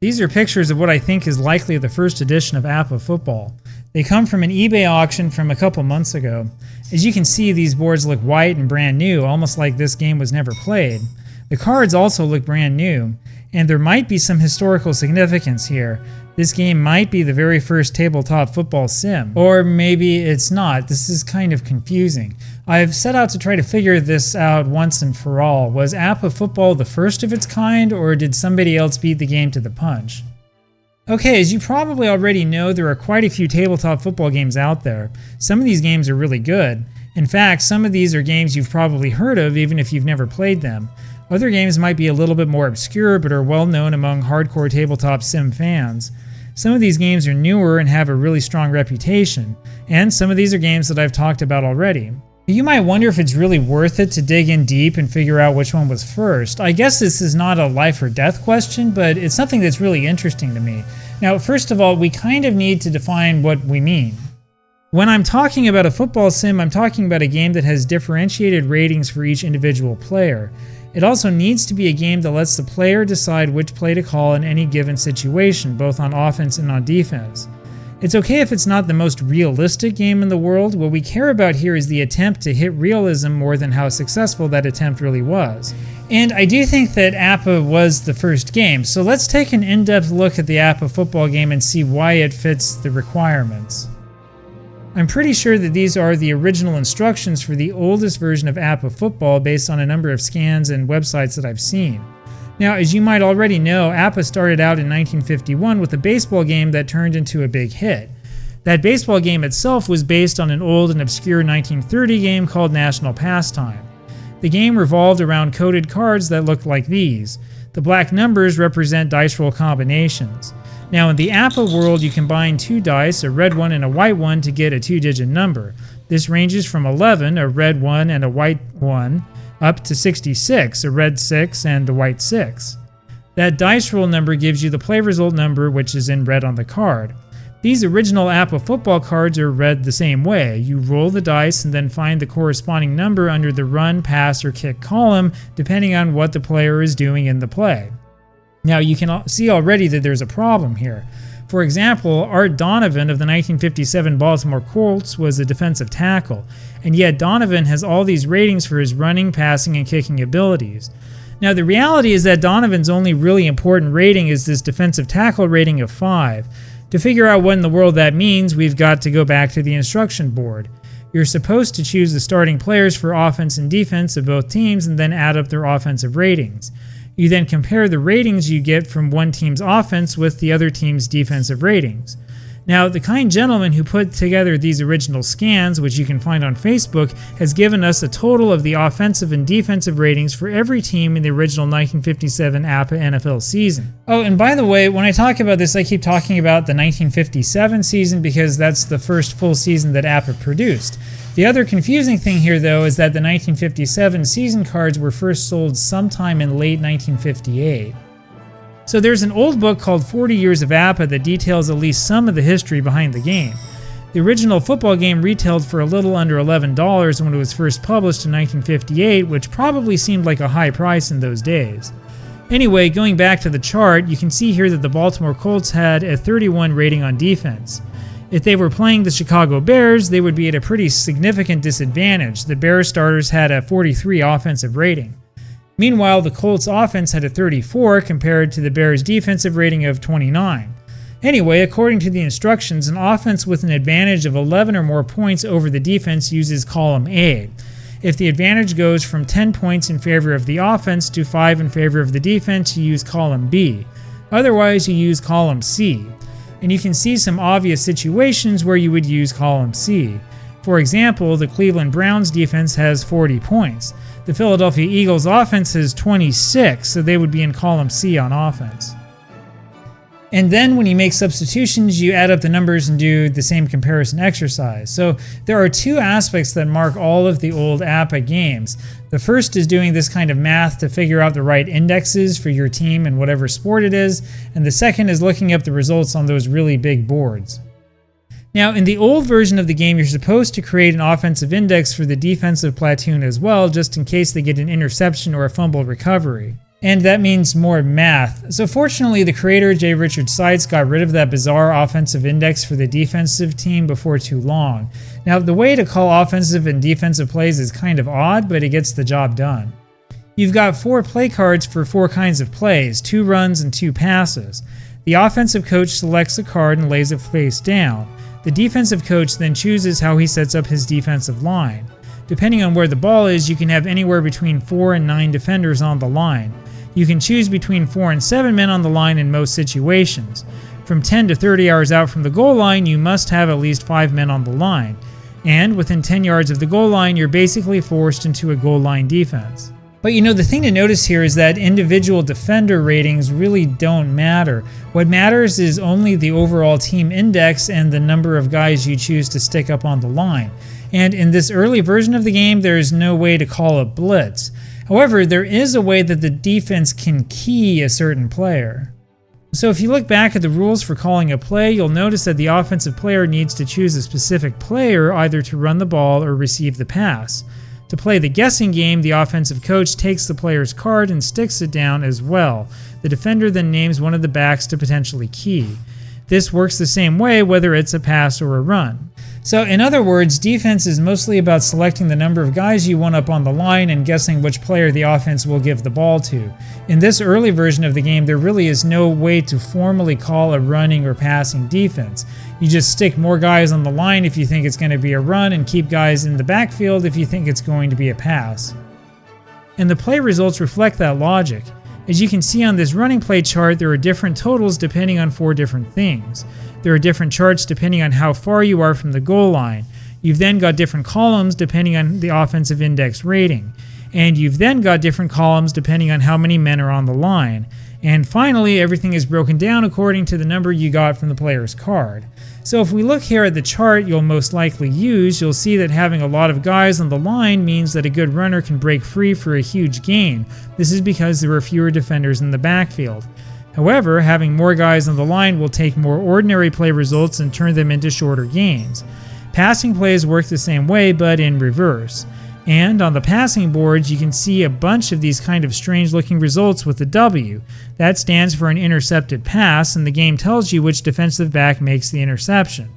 These are pictures of what I think is likely the first edition of APBA Football. They come from an eBay auction from a couple months ago. As you can see, these boards look white and brand new, almost like this game was never played. The cards also look brand new, and there might be some historical significance here. This game might be the very first tabletop football sim. Or maybe it's not. This is kind of confusing. I've set out to try to figure this out once and for all. Was APBA Football the first of its kind, or did somebody else beat the game to the punch? Okay, as you probably already know, there are quite a few tabletop football games out there. Some of these games are really good. In fact, some of these are games you've probably heard of even if you've never played them. Other games might be a little bit more obscure but are well known among hardcore tabletop sim fans. Some of these games are newer and have a really strong reputation, and some of these are games that I've talked about already. You might wonder if it's really worth it to dig in deep and figure out which one was first. I guess this is not a life or death question, but it's something that's really interesting to me. Now, first of all, we kind of need to define what we mean. When I'm talking about a football sim, I'm talking about a game that has differentiated ratings for each individual player. It also needs to be a game that lets the player decide which play to call in any given situation, both on offense and on defense. It's okay if it's not the most realistic game in the world. What we care about here is the attempt to hit realism more than how successful that attempt really was. And I do think that APBA was the first game, so let's take an in-depth look at the APBA football game and see why it fits the requirements. I'm pretty sure that these are the original instructions for the oldest version of APBA Football based on a number of scans and websites that I've seen. Now, as you might already know, APBA started out in 1951 with a baseball game that turned into a big hit. That baseball game itself was based on an old and obscure 1930 game called National Pastime. The game revolved around coded cards that looked like these. The black numbers represent dice roll combinations. Now in the APBA world, you combine two dice, a red one and a white one, to get a two-digit number. This ranges from 11, a red 1 and a white 1, up to 66, a red 6 and a white 6. That dice roll number gives you the play result number, which is in red on the card. These original APBA football cards are read the same way. You roll the dice and then find the corresponding number under the run, pass, or kick column, depending on what the player is doing in the play. Now you can see already that there's a problem here. For example, Art Donovan of the 1957 Baltimore Colts was a defensive tackle, and yet Donovan has all these ratings for his running, passing, and kicking abilities. Now the reality is that Donovan's only really important rating is this defensive tackle rating of 5. To figure out what in the world that means, we've got to go back to the instruction board. You're supposed to choose the starting players for offense and defense of both teams and then add up their offensive ratings. You then compare the ratings you get from one team's offense with the other team's defensive ratings. Now, the kind gentleman who put together these original scans, which you can find on Facebook, has given us a total of the offensive and defensive ratings for every team in the original 1957 APBA NFL season. Oh, and by the way, when I talk about this, I keep talking about the 1957 season because that's the first full season that APBA produced. The other confusing thing here, though, is that the 1957 season cards were first sold sometime in late 1958. So there's an old book called 40 Years of APBA that details at least some of the history behind the game. The original football game retailed for a little under $11 when it was first published in 1958, which probably seemed like a high price in those days. Anyway, going back to the chart, you can see here that the Baltimore Colts had a 31 rating on defense. If they were playing the Chicago Bears, they would be at a pretty significant disadvantage. The Bears starters had a 43 offensive rating. Meanwhile, the Colts offense had a 34 compared to the Bears' defensive rating of 29. Anyway, according to the instructions, an offense with an advantage of 11 or more points over the defense uses column A. If the advantage goes from 10 points in favor of the offense to 5 in favor of the defense, you use column B. Otherwise, you use column C. And you can see some obvious situations where you would use column C. For example, the Cleveland Browns defense has 40 points. The Philadelphia Eagles offense has 26, so they would be in column C on offense. And then when you make substitutions, you add up the numbers and do the same comparison exercise. So there are two aspects that mark all of the old APBA games. The first is doing this kind of math to figure out the right indexes for your team in whatever sport it is, and the second is looking up the results on those really big boards. Now, in the old version of the game, you're supposed to create an offensive index for the defensive platoon as well, just in case they get an interception or a fumble recovery. And that means more math. So fortunately, the creator, J. Richard Seitz, got rid of that bizarre offensive index for the defensive team before too long. Now, the way to call offensive and defensive plays is kind of odd, but it gets the job done. You've got 4 play cards for 4 kinds of plays, 2 runs and 2 passes. The offensive coach selects a card and lays it face down. The defensive coach then chooses how he sets up his defensive line. Depending on where the ball is, you can have anywhere between 4 and 9 defenders on the line. You can choose between 4 and 7 men on the line in most situations. From 10 to 30 yards out from the goal line, you must have at least 5 men on the line. And within 10 yards of the goal line, you're basically forced into a goal line defense. But the thing to notice here is that individual defender ratings really don't matter. What matters is only the overall team index and the number of guys you choose to stick up on the line. And in this early version of the game, there is no way to call a blitz. However, there is a way that the defense can key a certain player. So if you look back at the rules for calling a play, you'll notice that the offensive player needs to choose a specific player either to run the ball or receive the pass. To play the guessing game, the offensive coach takes the player's card and sticks it down as well. The defender then names one of the backs to potentially key. This works the same way whether it's a pass or a run. So in other words, defense is mostly about selecting the number of guys you want up on the line and guessing which player the offense will give the ball to. In this early version of the game, there really is no way to formally call a running or passing defense. You just stick more guys on the line if you think it's going to be a run and keep guys in the backfield if you think it's going to be a pass. And the play results reflect that logic. As you can see on this running play chart, there are different totals depending on 4 different things. There are different charts depending on how far you are from the goal line. You've then got different columns depending on the offensive index rating. And you've then got different columns depending on how many men are on the line. And finally, everything is broken down according to the number you got from the player's card. So if we look here at the chart you'll most likely use, you'll see that having a lot of guys on the line means that a good runner can break free for a huge gain. This is because there are fewer defenders in the backfield. However, having more guys on the line will take more ordinary play results and turn them into shorter gains. Passing plays work the same way, but in reverse. And on the passing boards, you can see a bunch of these kind of strange looking results with the W. That stands for an intercepted pass, and the game tells you which defensive back makes the interception.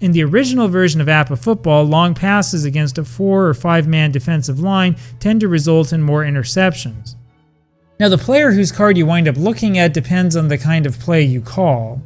In the original version of APBA Football, long passes against a 4 or 5 man defensive line tend to result in more interceptions. Now the player whose card you wind up looking at depends on the kind of play you call.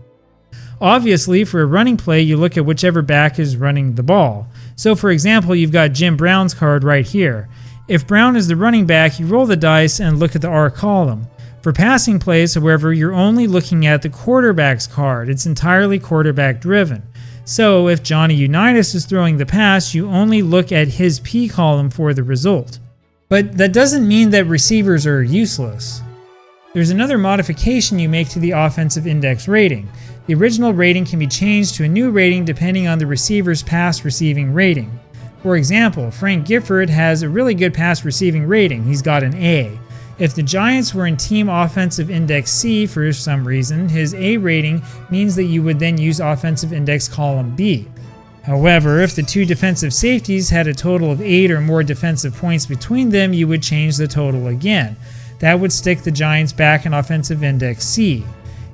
Obviously, for a running play, you look at whichever back is running the ball. So for example, you've got Jim Brown's card right here. If Brown is the running back, you roll the dice and look at the R column. For passing plays, however, you're only looking at the quarterback's card. It's entirely quarterback driven. So if Johnny Unitas is throwing the pass, you only look at his P column for the result. But that doesn't mean that receivers are useless. There's another modification you make to the offensive index rating. The original rating can be changed to a new rating depending on the receiver's pass receiving rating. For example, Frank Gifford has a really good pass receiving rating. He's got an A. If the Giants were in Team Offensive Index C for some reason, his A rating means that you would then use Offensive Index column B. However, if the 2 defensive safeties had a total of 8 or more defensive points between them, you would change the total again. That would stick the Giants back in Offensive Index C.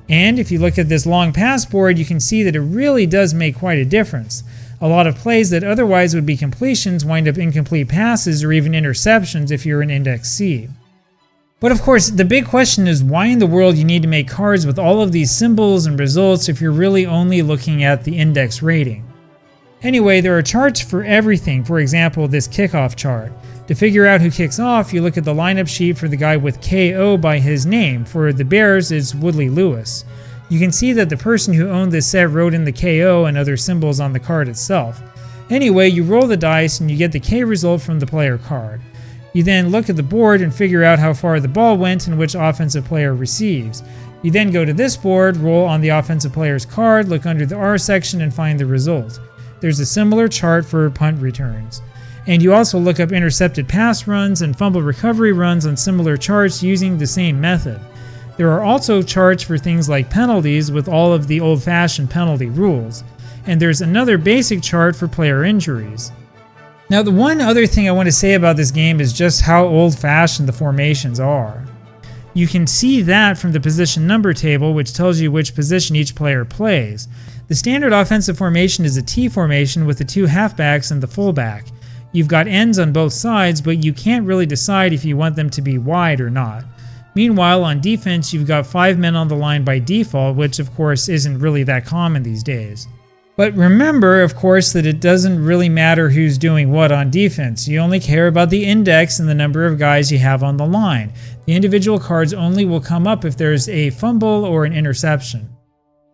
And if you look at this long pass board, you can see that it really does make quite a difference. A lot of plays that otherwise would be completions wind up incomplete passes or even interceptions if you're in Index C. But of course, the big question is why in the world you need to make cards with all of these symbols and results if you're really only looking at the index rating. Anyway, there are charts for everything, for example, this kickoff chart. To figure out who kicks off, you look at the lineup sheet for the guy with KO by his name. For the Bears, it's Woodley Lewis. You can see that the person who owned this set wrote in the KO and other symbols on the card itself. Anyway, you roll the dice and you get the K result from the player card. You then look at the board and figure out how far the ball went and which offensive player receives. You then go to this board, roll on the offensive player's card, look under the R section and find the result. There's a similar chart for punt returns. And you also look up intercepted pass runs and fumble recovery runs on similar charts using the same method. There are also charts for things like penalties with all of the old-fashioned penalty rules. And there's another basic chart for player injuries. Now, the one other thing I want to say about this game is just how old-fashioned the formations are. You can see that from the position number table, which tells you which position each player plays. The standard offensive formation is a T formation with the 2 halfbacks and the fullback. You've got ends on both sides, but you can't really decide if you want them to be wide or not. Meanwhile, on defense, you've got 5 men on the line by default, which of course isn't really that common these days. But remember, of course, that it doesn't really matter who's doing what on defense. You only care about the index and the number of guys you have on the line. The individual cards only will come up if there's a fumble or an interception.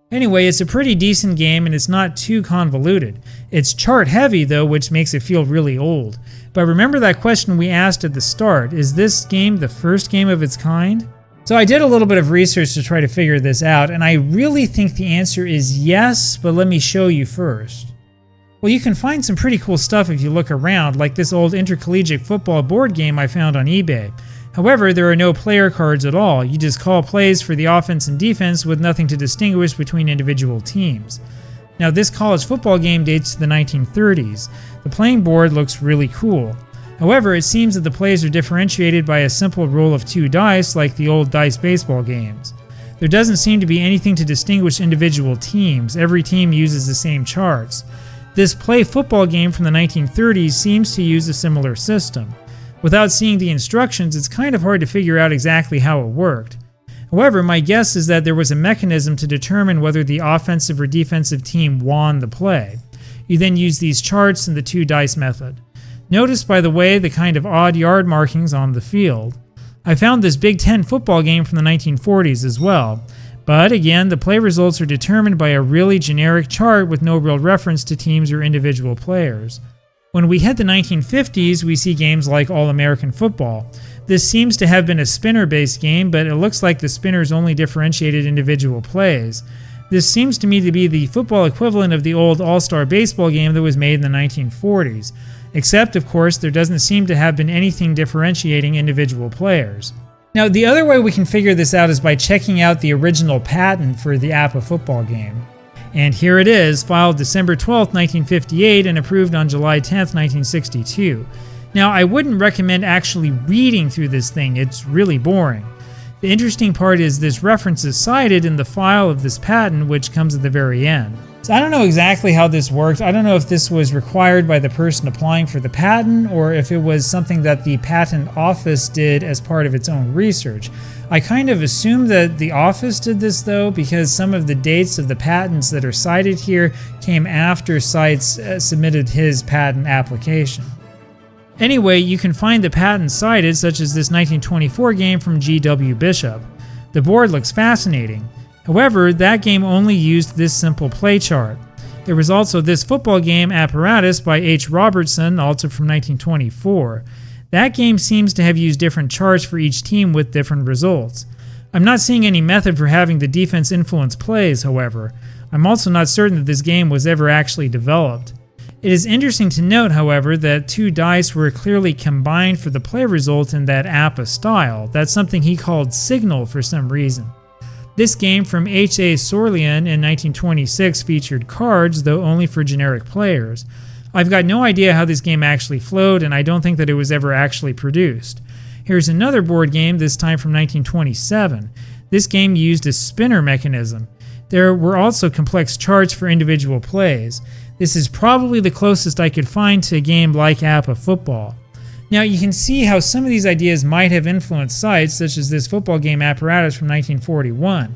Anyway, it's a pretty decent game and it's not too convoluted. It's chart heavy though, which makes it feel really old. But remember that question we asked at the start, is this game the first game of its kind? So I did a little bit of research to try to figure this out, and I really think the answer is yes, but let me show you first. Well, you can find some pretty cool stuff if you look around, like this old intercollegiate football board game I found on eBay. However, there are no player cards at all. You just call plays for the offense and defense with nothing to distinguish between individual teams. Now, this college football game dates to the 1930s. The playing board looks really cool. However, it seems that the plays are differentiated by a simple roll of 2 dice like the old dice baseball games. There doesn't seem to be anything to distinguish individual teams. Every team uses the same charts. This play football game from the 1930s seems to use a similar system. Without seeing the instructions, it's kind of hard to figure out exactly how it worked. However, my guess is that there was a mechanism to determine whether the offensive or defensive team won the play. You then use these charts and the 2 dice method. Notice, by the way, the kind of odd yard markings on the field. I found this Big Ten football game from the 1940s as well. But again, the play results are determined by a really generic chart with no real reference to teams or individual players. When we hit the 1950s, we see games like All-American Football. This seems to have been a spinner-based game, but it looks like the spinners only differentiated individual plays. This seems to me to be the football equivalent of the old All-Star baseball game that was made in the 1940s. Except, of course, there doesn't seem to have been anything differentiating individual players. Now, the other way we can figure this out is by checking out the original patent for the APBA football game. And here it is, filed December 12, 1958 and approved on July 10, 1962. Now, I wouldn't recommend actually reading through this thing, it's really boring. The interesting part is this reference is cited in the file of this patent, which comes at the very end. So I don't know exactly how this worked. I don't know if this was required by the person applying for the patent or if it was something that the patent office did as part of its own research. I kind of assume that the office did this though, because some of the dates of the patents that are cited here came after Seitz submitted his patent application. Anyway, you can find the patents cited, such as this 1924 game from G.W. Bishop. The board looks fascinating. However, that game only used this simple play chart. There was also this football game Apparatus by H. Robertson, also from 1924. That game seems to have used different charts for each team with different results. I'm not seeing any method for having the defense influence plays, however. I'm also not certain that this game was ever actually developed. It is interesting to note, however, that 2 dice were clearly combined for the play result in that APBA style. That's something he called signal for some reason. This game from H.A. Sorlian in 1926 featured cards, though only for generic players. I've got no idea how this game actually flowed, and I don't think that it was ever actually produced. Here's another board game, this time from 1927. This game used a spinner mechanism. There were also complex charts for individual plays. This is probably the closest I could find to a game like APBA Football. Now, you can see how some of these ideas might have influenced sites, such as this football game Apparatus from 1941.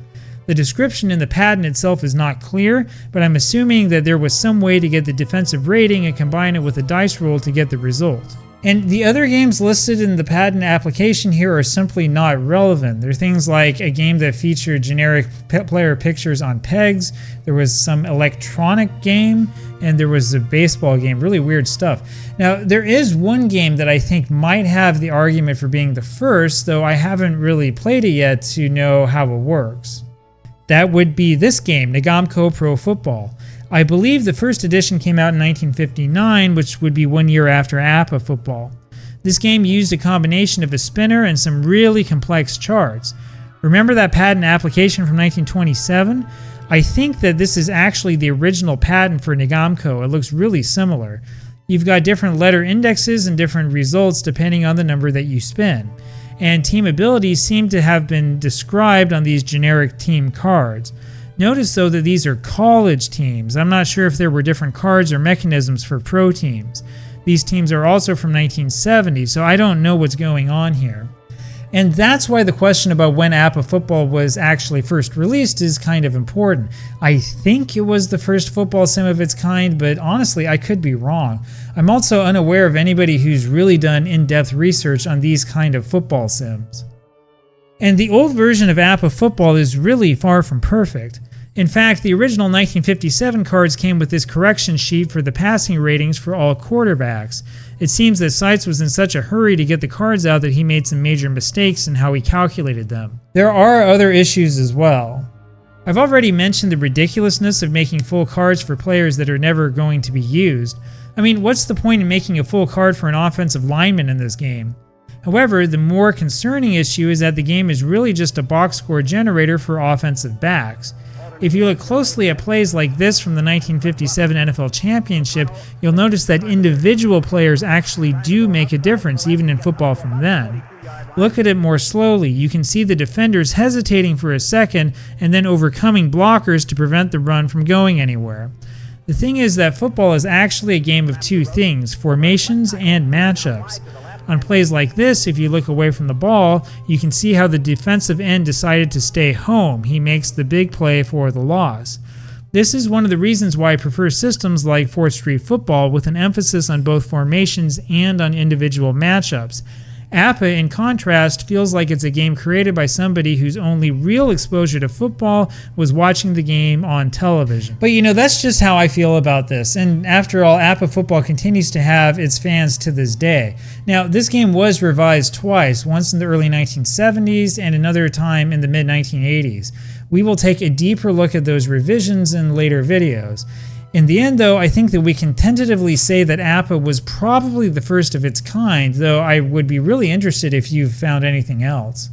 The description in the patent itself is not clear, but I'm assuming that there was some way to get the defensive rating and combine it with a dice roll to get the result. And the other games listed in the patent application here are simply not relevant. There are things like a game that featured generic player pictures on pegs, there was some electronic game, and there was a baseball game. Really weird stuff. Now, there is one game that I think might have the argument for being the first, though I haven't really played it yet to know how it works. That would be this game, Nagamco Pro Football. I believe the first edition came out in 1959, which would be 1 year after APBA Football. This game used a combination of a spinner and some really complex charts. Remember that patent application from 1927? I think that this is actually the original patent for Nagamco. It looks really similar. You've got different letter indexes and different results depending on the number that you spin. and team abilities seem to have been described on these generic team cards. Notice though that these are college teams. I'm not sure if there were different cards or mechanisms for pro teams. These teams are also from 1970, so I don't know what's going on here. And that's why the question about when APBA Football was actually first released is kind of important. I think it was the first football sim of its kind, but honestly, I could be wrong. I'm also unaware of anybody who's really done in-depth research on these kind of football sims. And the old version of APBA Football is really far from perfect. In fact, the original 1957 cards came with this correction sheet for the passing ratings for all quarterbacks. It seems that Seitz was in such a hurry to get the cards out that he made some major mistakes in how he calculated them. There are other issues as well. I've already mentioned the ridiculousness of making full cards for players that are never going to be used. I mean, what's the point in making a full card for an offensive lineman in this game? However, the more concerning issue is that the game is really just a box score generator for offensive backs. If you look closely at plays like this from the 1957 NFL Championship, you'll notice that individual players actually do make a difference, even in football from then. Look at it more slowly. You can see the defenders hesitating for a second and then overcoming blockers to prevent the run from going anywhere. The thing is that football is actually a game of two things, formations and matchups. On plays like this, if you look away from the ball, you can see how the defensive end decided to stay home. He makes the big play for the loss. This is one of the reasons why I prefer systems like 4th Street Football with an emphasis on both formations and on individual matchups. APBA, in contrast, feels like it's a game created by somebody whose only real exposure to football was watching the game on television. But you know, that's just how I feel about this, and after all, APBA Football continues to have its fans to this day. Now, this game was revised twice, once in the early 1970s and another time in the mid-1980s. We will take a deeper look at those revisions in later videos. In the end, though, I think that we can tentatively say that APBA was probably the first of its kind, though I would be really interested if you've found anything else.